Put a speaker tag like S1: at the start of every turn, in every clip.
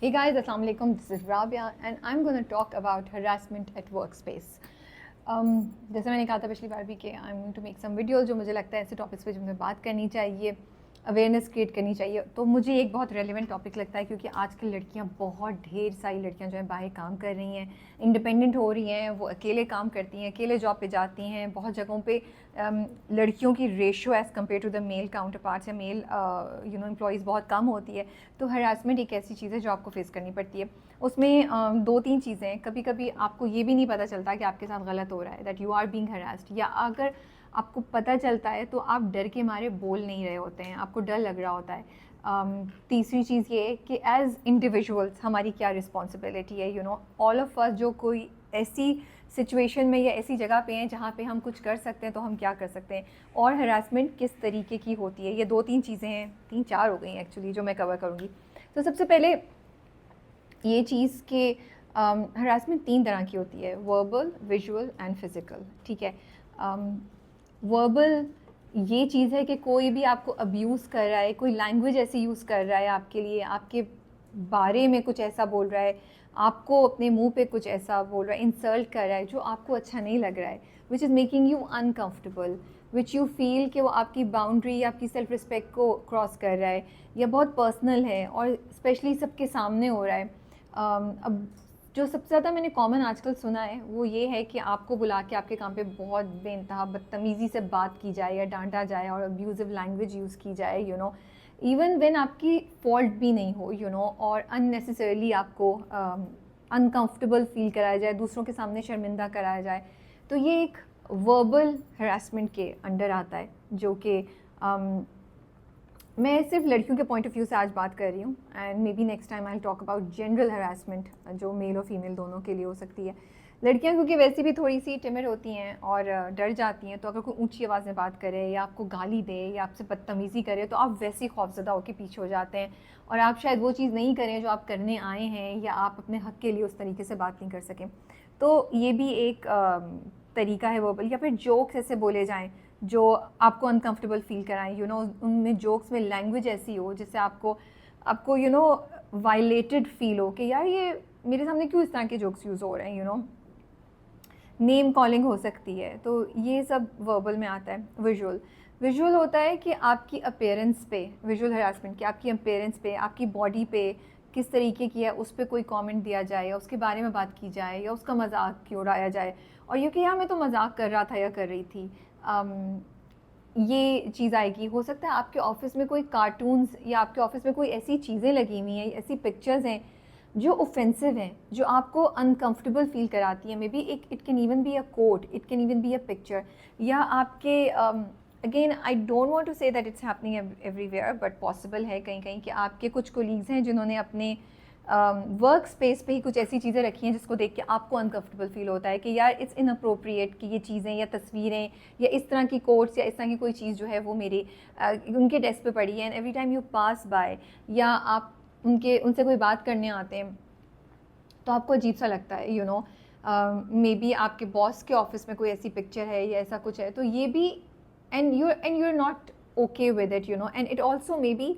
S1: Hey guys, Assalamu alaikum. This is Rabia and I'm going to talk about harassment at workspace. जैसे मैंने कहा था पिछली बार भी कि I am going to make some videos जो मुझे लगता है ऐसे टॉपिक्स पे जो मुझे बात करनी चाहिए, अवेयरनेस क्रिएट करनी चाहिए। तो मुझे एक बहुत रेलिवेंट टॉपिक लगता है क्योंकि आजकल लड़कियां, बहुत ढेर सारी लड़कियां जो है बाहर काम कर रही हैं, इंडिपेंडेंट हो रही हैं, वो अकेले काम करती हैं, अकेले जॉब पे जाती हैं। बहुत जगहों पे लड़कियों की ratio as compare to the male counterparts या मेल एम्प्लॉयज़ बहुत कम होती है। तो हरासमेंट एक ऐसी चीज़ है जो आपको फेस करनी पड़ती है। उसमें दो तीन चीज़ें हैं। कभी कभी आपको ये भी नहीं पता चलता कि आपके साथ गलत हो रहा है, that you are being harassed, या अगर आपको पता चलता है तो आप डर के मारे बोल नहीं रहे होते हैं, आपको डर लग रहा होता है। तीसरी चीज़ ये है कि एज़ इंडिविजुअल्स हमारी क्या रिस्पॉन्सिबिलिटी है। ऑल ऑफ अस जो कोई ऐसी सिचुएशन में या ऐसी जगह पे हैं जहाँ पे हम कुछ कर सकते हैं तो हम क्या कर सकते हैं, और हरासमेंट किस तरीके की होती है। ये दो तीन चीज़ें हैं, तीन चार हो गई हैं एक्चुअली, जो मैं कवर करूँगी। तो सबसे पहले ये चीज़ कि हरासमेंट तीन तरह की होती है, वर्बल, विजुअल एंड फिज़िकल। ठीक है, वर्बल ये चीज़ है कि कोई भी आपको अब्यूज़ कर रहा है, कोई लैंग्वेज ऐसी यूज़ कर रहा है आपके लिए, आपके बारे में कुछ ऐसा बोल रहा है, आपको अपने मुंह पे कुछ ऐसा बोल रहा है, इंसल्ट कर रहा है जो आपको अच्छा नहीं लग रहा है, which is making you uncomfortable, which you feel कि वो आपकी बाउंड्री या आपकी सेल्फ रिस्पेक्ट को क्रॉस कर रहा है, या बहुत पर्सनल है और स्पेशली सबके सामने हो रहा है। अब जो सबसे ज़्यादा मैंने कॉमन आजकल सुना है वो ये है कि आपको बुला के आपके काम पे बहुत बेइंतहा बदतमीज़ी से बात की जाए या डांटा जाए और अब्यूज़िव लैंग्वेज यूज़ की जाए, इवन व्हेन आपकी फॉल्ट भी नहीं हो, और अननेसेसरली आपको अनकंफर्टेबल फील कराया जाए, दूसरों के सामने शर्मिंदा कराया जाए। तो ये एक वर्बल हरासमेंट के अंडर आता है, जो कि मैं सिर्फ लड़कियों के पॉइंट ऑफ व्यू से आज बात कर रही हूँ, and may be next time I talk about general harassment जो मेल और फीमेल दोनों के लिए हो सकती है। लड़कियाँ क्योंकि वैसे भी थोड़ी सी टिमिड होती हैं और डर जाती हैं, तो अगर कोई ऊंची आवाज़ में बात करे या आपको गाली दे या आपसे बदतमीज़ी करे तो आप वैसे ही खौफज़दा होकर पीछे हो जाते हैं और आप शायद वो चीज़ नहीं करें जो आप करने आए हैं, या आप अपने हक़ के लिए उस तरीके से बात नहीं कर सकें। तो ये भी एक तरीका है वर्बल। या फिर जोक्स ऐसे बोले जाएँ जो आपको अनकंफर्टेबल फील कराएं, उनमें जोक्स में लैंग्वेज ऐसी हो जिससे आपको वायलेटेड फील हो कि यार ये मेरे सामने क्यों इस तरह के जोक्स यूज़ हो रहे हैं। नेम कॉलिंग हो सकती है, तो ये सब वर्बल में आता है। विजुअल होता है कि आपकी अपीयरेंस पे, विजुअल हरासमेंट की आपकी अपीयरेंस पे, आपकी बॉडी पे किस तरीके की है उस पर कोई कमेंट दिया जाए या उसके बारे में बात की जाए या उसका मजाक क्यों उड़ाया जाए, और ये कि यार मैं तो मजाक कर रहा था या कर रही थी। ये चीज़ आएगी। हो सकता है आपके ऑफिस में कोई कार्टून्स या आपके ऑफिस में कोई ऐसी चीज़ें लगी हुई हैं, ऐसी पिक्चर्स हैं जो ऑफेंसिव हैं, जो आपको अनकंफर्टेबल फील कराती है। May be it can even be a quote, it can even be a picture, या आपके again I don't want to say that it's happening everywhere, but possible है कहीं कहीं कि आपके कुछ कोलीग्स हैं जिन्होंने अपने वर्क स्पेस पे ही कुछ ऐसी चीज़ें रखी हैं जिसको देख के आपको अनकंफर्टेबल फील होता है कि यार इट्स इनअप्रोप्रिएट कि ये चीज़ें या तस्वीरें या इस तरह की कोट्स या इस तरह की कोई चीज़ जो है वो मेरे उनके डेस्क पे पड़ी है, and every time you pass by या आप उनसे कोई बात करने आते हैं तो आपको अजीब सा लगता है। मे बी आपके बॉस के ऑफिस में कोई ऐसी पिक्चर है या ऐसा कुछ है, तो ये भी and you are not okay with it, and it also may be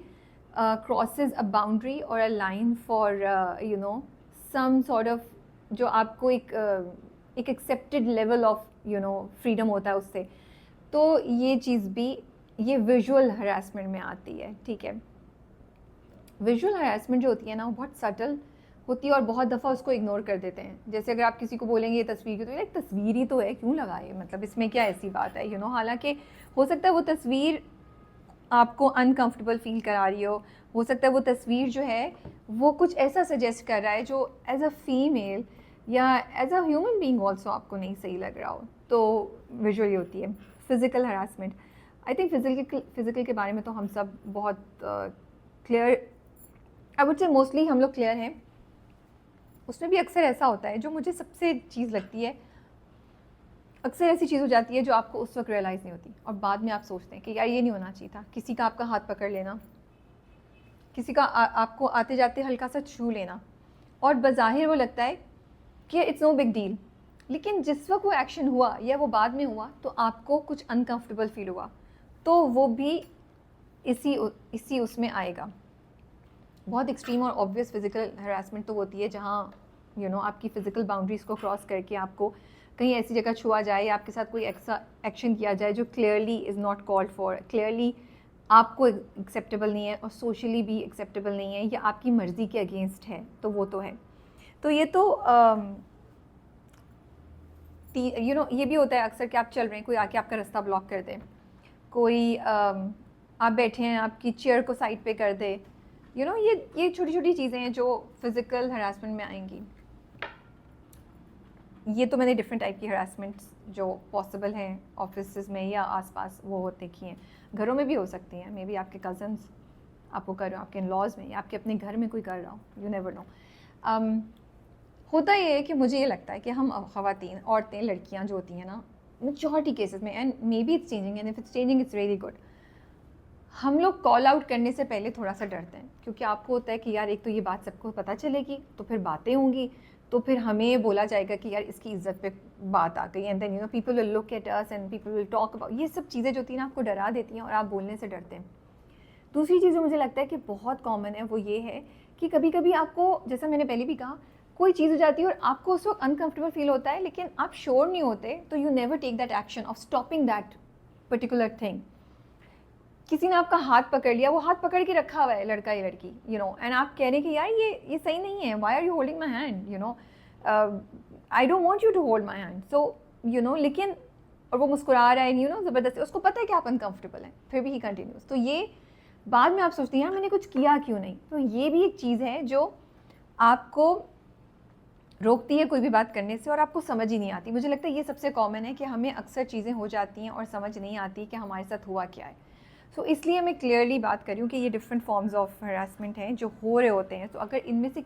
S1: crosses a boundary or a line for some sort of जो आपको एक accepted level of freedom होता है उससे। तो ये चीज़ भी ये विजुअल हरासमेंट में आती है। ठीक है, विजुअल हरासमेंट जो होती है ना वो बहुत सटल होती है और बहुत दफ़ा उसको इग्नोर कर देते हैं। जैसे अगर आप किसी को बोलेंगे ये तस्वीर की, तो एक तस्वीर ही तो है, क्यों लगाए, मतलब इसमें क्या ऐसी बात है, हालांकि हो सकता है वो तस्वीर आपको अनकंफर्टेबल फील करा रही हो सकता है वो तस्वीर जो है वो कुछ ऐसा सजेस्ट कर रहा है जो एज अ फीमेल या as a human being also आपको नहीं सही लग रहा हो, तो विजुअली होती है। Physical harassment, I think physical के बारे में तो हम सब बहुत clear, I would say mostly हम लोग क्लियर हैं। उसमें भी अक्सर ऐसा होता है, जो मुझे सबसे चीज़ लगती है, अक्सर ऐसी चीज़ हो जाती है जो आपको उस वक्त रियलाइज़ नहीं होती और बाद में आप सोचते हैं कि यार ये नहीं होना चाहिए था। किसी का आपका हाथ पकड़ लेना, किसी का आपको आते जाते हल्का सा छू लेना, और बज़ाहिर वो लगता है कि इट्स नो बिग डील, लेकिन जिस वक्त वो एक्शन हुआ या वो बाद में हुआ तो आपको कुछ अनकंफर्टेबल फील हुआ, तो वो भी इसी उसमें आएगा। बहुत एक्सट्रीम और ऑब्वियस फिजिकल हरासमेंट तो होती है जहाँ आपकी फ़िज़िकल बाउंड्रीज़ को क्रॉस करके आपको कहीं ऐसी जगह छुआ जाए या आपके साथ कोई ऐसा एक्शन किया जाए जो clearly is not called for, clearly आपको एक्सेप्टेबल नहीं है और सोशली भी एक्सेप्टेबल नहीं है या आपकी मर्ज़ी के अगेंस्ट है, तो वो तो है। तो ये तो ये भी होता है अक्सर कि आप चल रहे हैं, कोई आके आपका रास्ता ब्लॉक कर दे, कोई आप बैठे हैं आपकी चेयर को साइड पे कर दे, ये छोटी छोटी चीज़ें हैं जो फिज़िकल हरासमेंट में आएंगी। ये तो मैंने डिफरेंट टाइप की हरासमेंट्स जो पॉसिबल हैं ऑफिस में या आसपास वो देखी हैं, घरों में भी हो सकती हैं। मे बी आपके कज़न्स आपको कर रहे हो, आपके इन-लॉज़ में या आपके अपने घर में कोई कर रहा हो, यू नेवर नो। होता ये है कि मुझे ये लगता है कि हम ख़वातीन, औरतें, लड़कियां जो होती हैं ना, मेजॉरिटी केसेस में, and may be it's changing and if it's changing it's very good, हम लोग कॉल आउट करने से पहले थोड़ा सा डरते हैं, क्योंकि आपको होता है कि यार एक तो ये बात सबको पता चलेगी, तो फिर बातें होंगी, तो फिर हमें बोला जाएगा कि यार इसकी इज्जत पे बात आ गई, and then people will look at us and people will talk about, ये सब चीज़ें जो थी ना आपको डरा देती हैं और आप बोलने से डरते हैं। दूसरी चीज़ जो मुझे लगता है कि बहुत कॉमन है वो ये है कि कभी कभी आपको, जैसा मैंने पहले भी कहा, कोई चीज़ हो जाती है और आपको उस वक्त अनकंफर्टेबल फील होता है, लेकिन आप श्योर नहीं होते, तो you never take that action of stopping that particular thing. किसी ने आपका हाथ पकड़ लिया, वो हाथ पकड़ के रखा हुआ है लड़का या लड़की, एंड आप कह रहे हैं कि यार ये सही नहीं है, why are you holding my hand, I don't want you to hold my hand, so लेकिन, और वो मुस्कुरा रहा है, ज़बरदस्ती, उसको पता है कि आप अनकंफर्टेबल हैं, फिर भी ही कंटिन्यूस। तो ये बाद में आप सोचती हैं यार मैंने कुछ किया क्यों नहीं। तो ये भी एक चीज़ है जो आपको रोकती है कोई भी बात करने से और आपको समझ ही नहीं आती। मुझे लगता है ये सबसे कॉमन है कि हमें अक्सर चीज़ें हो जाती हैं और समझ नहीं आती कि हमारे साथ हुआ क्या है। सो इसलिए मैं क्लियरली बात कर रही हूँ कि ये डिफरेंट फॉर्म्स ऑफ हरासमेंट हैं जो हो रहे होते हैं। तो अगर इनमें से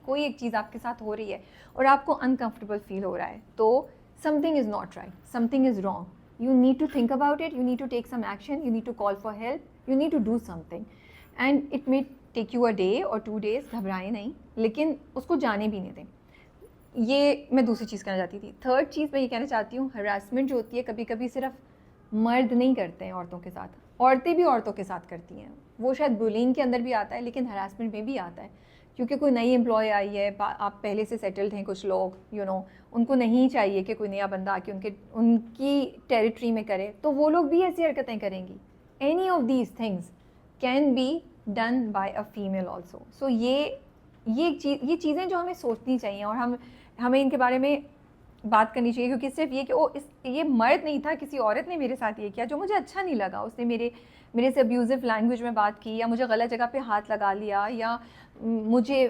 S1: कोई एक चीज़ आपके साथ हो रही है और आपको अनकंफर्टेबल फील हो रहा है, तो something is not right, something is wrong, you need to think about it, you need to take some action, you need to call for help, you need to do something, and it may take you a day or 2 days, घबराएं नहीं, लेकिन उसको जाने भी नहीं दें। ये मैं दूसरी चीज़ कहना चाहती थी। थर्ड चीज़ मैं ये कहना चाहती हूँ, हरासमेंट जो होती है कभी कभी सिर्फ मर्द नहीं करते हैं औरतों के साथ, औरतें भी औरतों के साथ करती हैं। वो शायद बुलिंग के अंदर भी आता है, लेकिन हरासमेंट में भी आता है, क्योंकि कोई नई एम्प्लॉय आई है, आप पहले से सेटल्ड हैं, कुछ लोग उनको नहीं चाहिए कि कोई नया बंदा आके उनकी टेरिटरी में करे, तो वो लोग भी ऐसी हरकतें करेंगी। Any of these things can be done by a female also. So ये चीज़ें जो हमें सोचनी चाहिए और हमें इनके बारे में बात करनी चाहिए, क्योंकि सिर्फ ये कि ये मर्द नहीं था, किसी औरत ने मेरे साथ ये किया जो मुझे अच्छा नहीं लगा, उसने मेरे से अब्यूज़िव लैंग्वेज में बात की, या मुझे गलत जगह पे हाथ लगा लिया, या मुझे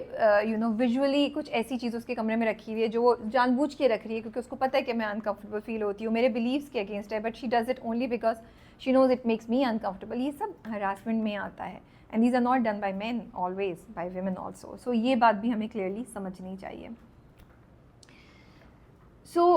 S1: विजुअली कुछ ऐसी चीज़ उसके कमरे में रखी हुई है जो वो जानबूझ के रख रही है क्योंकि उसको पता है कि मैं अनकंफर्टेबल फील होती हूँ, मेरे बिलीव्स के अगेंस्ट है, but she does it only because she knows it makes me uncomfortable. ये सब हरासमेंट में आता है, and these are not done by men, always by women also. So ये बात भी हमें क्लियरली समझनी चाहिए। सो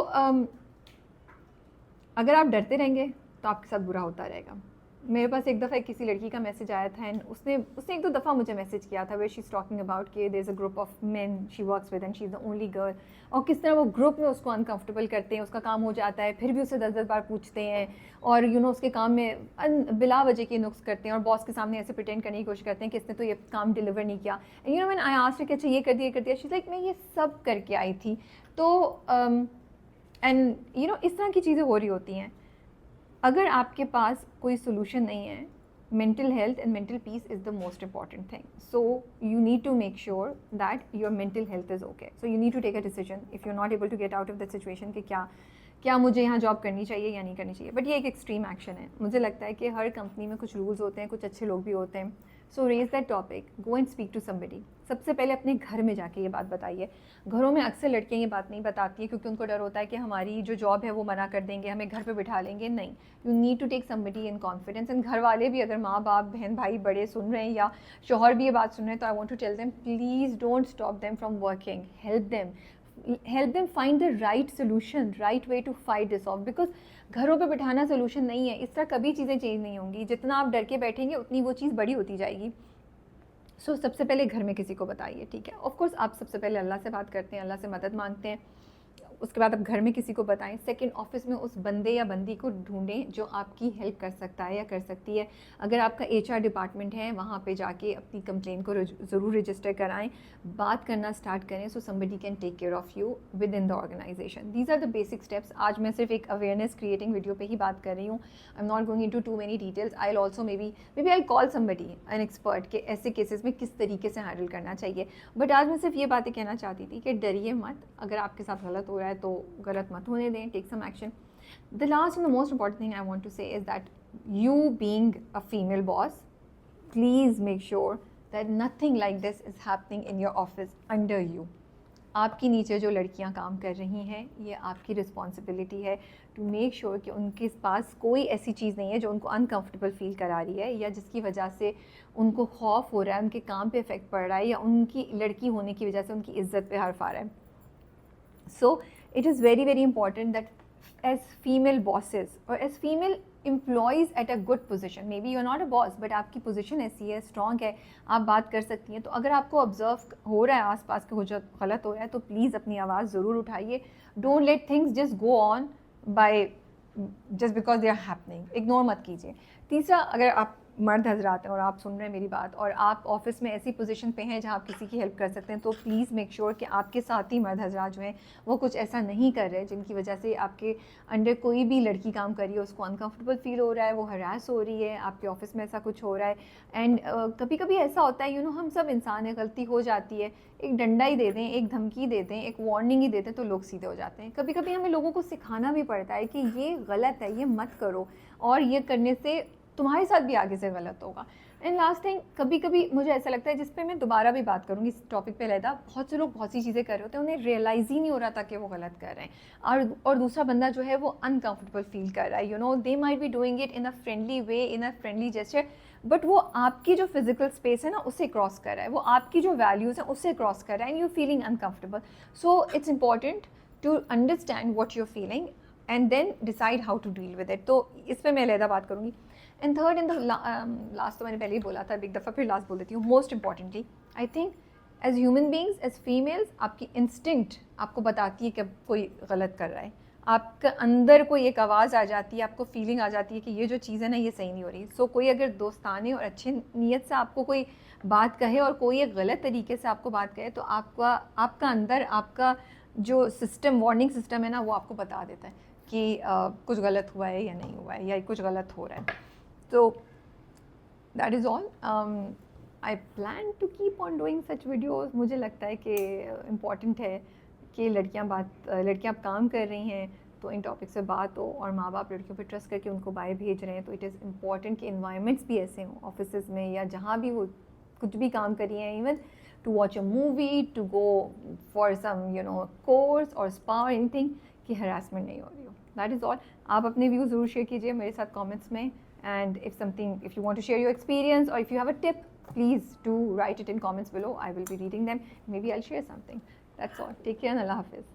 S1: अगर आप डरते रहेंगे तो आपके साथ बुरा होता रहेगा। मेरे पास एक दफ़ा किसी लड़की का मैसेज आया था, एंड उसने एक दो दफ़ा मुझे मैसेज किया था, where she is talking about कि there is a group of men she works with and she is the only girl, और किस तरह वो ग्रुप में उसको अनकंफर्टेबल करते हैं, उसका काम हो जाता है फिर भी उसे 10-10 बार पूछते हैं, और उसके काम में बिला वजह के नुक्स करते हैं, और बॉस के सामने ऐसे प्रिटेंड करने की कोशिश करते हैं कि इसने तो ये काम डिलीवर नहीं किया। एंड मैंने आई आस्क्ड कि अच्छा ये कर दिया, शी इज़ लाइक मैं ये सब करके आई थी। तो एंड इस तरह की चीज़ें हो रही होती हैं। अगर आपके पास कोई सोल्यूशन नहीं है, mental health and mental peace is the most important thing. So you need to make sure that your mental health is okay. So you need to take a decision if you're not able to get out of that situation कि क्या मुझे यहाँ job करनी चाहिए या नहीं करनी चाहिए। बट ये एक एक्सट्रीम एक्शन है। मुझे लगता है कि हर कंपनी में कुछ रूल्स होते हैं, कुछ अच्छे लोग भी होते हैं। So raise that topic, go and speak to somebody. सबसे पहले अपने घर में जाके ये बात बताइए। घरों में अक्सर लड़कियाँ ये बात नहीं बताती है क्योंकि उनको डर होता है कि हमारी जो जॉब है वो मना कर देंगे, हमें घर पे बिठा लेंगे। नहीं, you need to take somebody in confidence. And घर वाले भी, अगर माँ बाप, बहन भाई बड़े सुन रहे हैं या शौहर भी ये बात सुन रहे हैं, तो I want to tell them, please don't stop them from working, help them find the right solution, right way to fight this off, because घरों पे बिठाना सोल्यूशन नहीं है। इस तरह कभी चीज़ें चेंज नहीं होंगी। जितना आप डर के बैठेंगे उतनी वो चीज़ बड़ी होती जाएगी। सो सबसे पहले घर में किसी को बताइए, ठीक है। ऑफ कोर्स आप सबसे पहले अल्लाह से बात करते हैं, अल्लाह से मदद मांगते हैं। उसके बाद आप घर में किसी को बताएं। सेकंड, ऑफिस में उस बंदे या बंदी को ढूंढें जो आपकी हेल्प कर सकता है या कर सकती है। अगर आपका HR डिपार्टमेंट है, वहाँ पे जाके अपनी कंप्लेन को ज़रूर रजिस्टर कराएं, बात करना स्टार्ट करें, so somebody can take care of you within the organization. These are the basic steps. आज मैं सिर्फ एक अवेयरनेस क्रिएटिंग वीडियो पे ही बात कर रही हूँ। I am not going into too many details. I will also may be I call somebody an expert के ऐसे केसेस में किस तरीके से हैंडल करना चाहिए। बट आज मैं सिर्फ ये बातें कहना चाहती थी कि डरिए मत, अगर आपके साथ गलत हो रहा है तो गलत मत होने दें, take some action. The last and the most important thing I want to say is that you being a female boss, please make sure that nothing like this is happening in your office under you. आपकी नीचे जो लड़कियां काम कर रही हैं, ये आपकी रिस्पॉन्सिबिलिटी है टू मेक श्योर कि उनके पास कोई ऐसी चीज़ नहीं है जो उनको अनकंफर्टेबल फील करा रही है या जिसकी वजह से उनको खौफ हो रहा है, उनके काम पे इफेक्ट पड़ रहा है या उनकी लड़की होने की वजह से उनकी इज्जत पे हर्फ आ रहा है। So it is very very important that as female bosses और as female employees at a good position, maybe you are not a boss but आपकी पोजीशन ऐसी है, स्ट्रॉन्ग है, आप बात कर सकती हैं। तो अगर आपको ऑब्जर्व हो रहा है आसपास के कुछ गलत हो रहा है तो प्लीज़ अपनी आवाज़ ज़रूर उठाइए। Don't let things just go on by just because they are happening, ignore मत कीजिए। तीसरा, अगर आप मर्द हजरात हैं और आप सुन रहे हैं मेरी बात और आप ऑफिस में ऐसी पोजीशन पे हैं जहाँ आप किसी की हेल्प कर सकते हैं, तो प्लीज़ मेक श्योर कि आपके साथ ही मर्द हजरात जो हैं वो कुछ ऐसा नहीं कर रहे जिनकी वजह से आपके अंडर कोई भी लड़की काम कर रही है उसको अनकंफर्टेबल फील हो रहा है, वो हरास हो रही है, आपके ऑफिस में ऐसा कुछ हो रहा है। एंड कभी कभी ऐसा होता है, हम सब इंसान है, गलती हो जाती है, एक डंडा ही दे दें, एक धमकी दे दें, एक वार्निंग ही दे दें तो लोग सीधे हो जाते हैं। कभी कभी हमें लोगों को सिखाना भी पड़ता है कि ये गलत है, ये मत करो, और ये करने से तुम्हारे साथ भी आगे से गलत होगा। एंड लास्ट थिंग, कभी कभी मुझे ऐसा लगता है, जिस पे मैं दोबारा भी बात करूँगी इस टॉपिक पे लहदा, बहुत से लोग बहुत सी चीज़ें कर रहे होते हैं, उन्हें रियलाइज़ ही नहीं हो रहा था कि वो गलत कर रहे हैं, और दूसरा बंदा जो है वो अनकंफर्टेबल फील कर रहा है। They might be doing it in a friendly way, in a friendly gesture, but वो आपकी जो फिजिकल स्पेस है ना उसे क्रॉस कर रहा है, वो आपकी जो वैल्यूज़ हैं उससे क्रॉस कर रहा है, and you feeling uncomfortable. So it's important to understand what you're feeling and then decide how to deal with it. तो इस पर मैं अलहदा बात करूँगी। And third and the last, तो मैंने पहले ही बोला था, एक दफ़ा फिर लास्ट बोल देती हूँ, most importantly I think as human beings, as females, आपकी इंस्टिंक्ट आपको बताती है कि अब कोई गलत कर रहा है, आपके अंदर कोई एक आवाज़ आ जाती है, आपको फीलिंग आ जाती है कि ये जो चीज़ है ना ये सही नहीं हो रही। सो कोई अगर दोस्ताने और अच्छे नीयत से आपको कोई बात कहे और कोई एक गलत तरीके से आपको बात कहे, तो आपका अंदर आपका जो सिस्टम, वार्निंग सिस्टम है ना, वो आपको बता देता है कि कुछ गलत हुआ है या नहीं हुआ है, या कुछ गलत हो रहा है। So that is all. I plan to keep on doing such videos. मुझे लगता है कि इम्पॉर्टेंट है कि लड़कियाँ काम कर रही हैं तो इन टॉपिक से बात हो, और माँ बाप लड़कियों पे ट्रस्ट करके उनको बाहर भेज रहे हैं, तो इट इज़ इम्पॉर्टेंट कि इन्वायरमेंट्स भी ऐसे हों ऑफिस में या जहाँ भी वो कुछ भी काम कर रही हैं, even to watch a movie, to go for some course और स्पा और एनीथिंग, कि हरासमेंट नहीं हो रही हो। That is all. आप अपने व्यूज़ ज़रूर शेयर कीजिए मेरे साथ कमेंट्स में, and if you want to share your experience or if you have a tip, please do write it in comments below. I will be reading them. Maybe I'll share something. That's all. Take care and Allah Hafiz.